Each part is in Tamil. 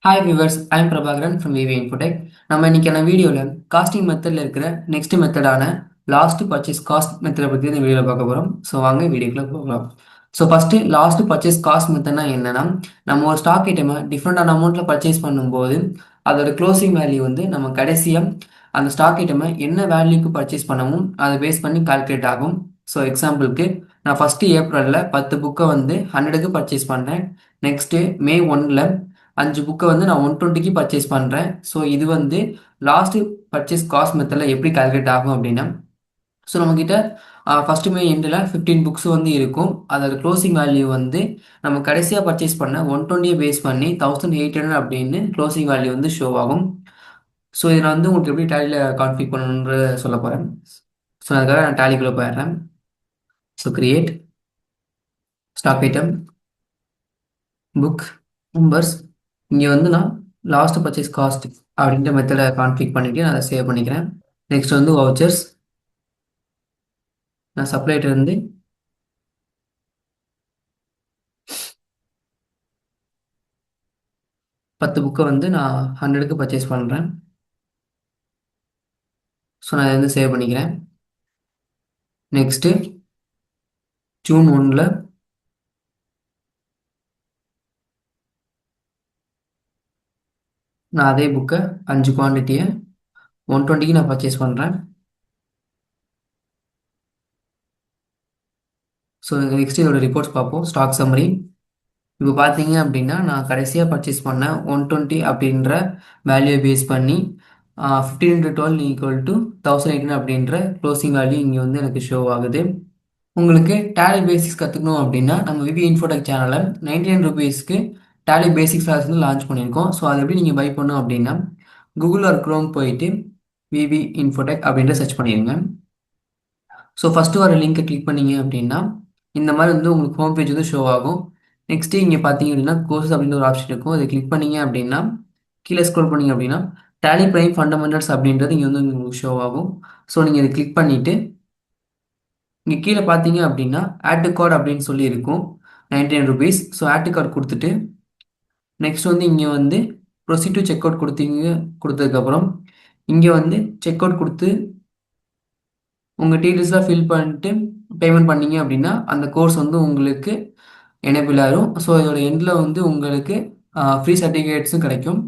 Hi viewers, I'm Prabhakaran from VV Infotech. நம்ம இன்னைக்கான வீடியோவில் காஸ்டிங் மெத்தடில் இருக்கிற நெக்ஸ்ட் மெத்தடான லாஸ்ட் பர்ச்சேஸ் காஸ்ட் மெத்தடை பற்றி இந்த வீடியோவில் பார்க்க போகிறோம். ஸோ வாங்க வீடியோக்குள்ள போகலாம். So first last purchase cost மெத்தட்னா என்னன்னா, நம்ம ஒரு ஸ்டாக் ஐட்டமை டிஃப்ரெண்டான அமௌண்ட்டில் பர்ச்சேஸ் பண்ணும்போது அதோட க்ளோசிங் வேல்யூ வந்து நம்ம கடைசியாக அந்த ஸ்டாக் ஐட்டமை என்ன வேல்யூக்கு பர்ச்சேஸ் பண்ணவும் அதை பேஸ் பண்ணி கால்குலேட் ஆகும். ஸோ எக்ஸாம்பிளுக்கு நான் ஃபஸ்ட்டு ஏப்ரலில் 10 புக்கை வந்து 100க்கு பர்ச்சேஸ் பண்ணுறேன். நெக்ஸ்ட்டு மே 1ல் 5 புக்கை வந்து நான் 120க்கு பர்ச்சேஸ் பண்ணுறேன். ஸோ இது வந்து லாஸ்ட்டு பர்ச்சேஸ் காஸ்ட் மெத்தடில் எப்படி கால்குலேட் ஆகும் அப்படின்னா, ஸோ நம்மக்கிட்ட ஃபஸ்ட்டு மே எண்டில் 15 புக்ஸ் வந்து இருக்கும். அதோட க்ளோசிங் வேல்யூ வந்து நம்ம கடைசியாக பர்ச்சேஸ் பண்ண 120 பேஸ் பண்ணி 1800 அப்படின்னு க்ளோசிங் வேல்யூ வந்து ஷோ ஆகும். ஸோ இதை நான் வந்து உங்களுக்கு எப்படி டேலியில் கான்ஃபிக் பண்ணணுன்ற சொல்ல போகிறேன். ஸோ அதுக்காக நான் டேலிக்குள்ளே போயிடுறேன். So create stock item book numbers. இங்கே வந்து நான் லாஸ்ட் பர்ச்சேஸ் காஸ்ட் அப்படின்ற மெத்தடை கான்ஃபிக் பண்ணிவிட்டு நான் அதை சேவ் பண்ணிக்கிறேன். நெக்ஸ்ட் வந்து வவுச்சர்ஸ். நான் சப்ளைட்டர் இருந்து 10 புக்கை வந்து நான் 100க்கு பர்ச்சேஸ் பண்ணுறேன். ஸோ நான் இதை வந்து சேவ் பண்ணிக்கிறேன். நெக்ஸ்ட்டு ஜூன் 1ல் நான் அதே புக்கை 5 குவான்டிட்டியை 120க்கு நான் பர்ச்சேஸ் பண்ணுறேன். ஸோ நெக்ஸ்ட் இதோட ரிப்போர்ட்ஸ் பார்ப்போம். Stock summary. இப்போ பார்த்தீங்க அப்படின்னா நான் கடைசியாக பர்ச்சேஸ் பண்ண 120 அப்படின்ற வேல்யூ பேஸ் பண்ணி 15 into 12 ஈக்குவல் டு 1800 அப்படின்ற க்ளோசிங் வேல்யூ இங்கே வந்து எனக்கு ஷோ ஆகுது. உங்களுக்கு டேலி பேசிக்ஸ் கற்றுக்கணும் அப்படின்னா நம்ம விவி இன்ஃபோடெக் சேனலில் 99 ருபீஸ்க்கு டேலி பேசிக்ஸ் கிளாஸ் வந்து லான்ச் பண்ணியிருக்கோம். ஸோ அதை எப்படி நீங்கள் பை பண்ணணும் அப்படின்னா கூகுள் ஆர் க்ரோம் போயிட்டு விவி இன்ஃபோடெக் அப்படின்ற சர்ச் பண்ணிடுங்க. ஸோ ஃபஸ்ட்டு வர லிங்க்கை கிளிக் பண்ணீங்க அப்படின்னா இந்த மாதிரி வந்து உங்களுக்கு ஹோம் பேஜ் வந்து ஷோ ஆகும். நெக்ஸ்ட்டு இங்கே பார்த்தீங்க அப்படின்னா கோர்ஸ் அப்படின்னு ஒரு ஆப்ஷன் இருக்கும். அதை கிளிக் பண்ணீங்க அப்படின்னா கீழே ஸ்க்ரோல் பண்ணீங்க அப்படின்னா டேலி பிரைம் ஃபண்டமெண்டல்ஸ் அப்படின்றது இங்கே வந்து உங்களுக்கு ஷோ ஆகும். ஸோ நீங்கள் இதை கிளிக் பண்ணிவிட்டு இங்கே கீழே பார்த்தீங்க அப்படின்னா ஆட் டு கார்டு அப்படின்னு சொல்லி இருக்கும் 99 rupees. So add to card கொடுத்துட்டு நெக்ஸ்ட் வந்து இங்கே வந்து ப்ரொசீட் டு செக் அவுட் கொடுத்ததுக்கப்புறம் இங்கே வந்து செக் அவுட் கொடுத்து உங்கள் டீட்டெயில்ஸ்லாம் ஃபில் பண்ணிட்டு பேமெண்ட் பண்ணீங்க அப்படின்னா அந்த கோர்ஸ் வந்து உங்களுக்கு எனேபிள் ஆகும். ஸோ இதோட எண்டில் வந்து உங்களுக்கு ஃப்ரீ சர்டிஃபிகேட்ஸும் கிடைக்கும்.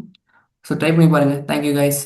ஸோ ட்ரை பண்ணி பாருங்கள். Thank you guys.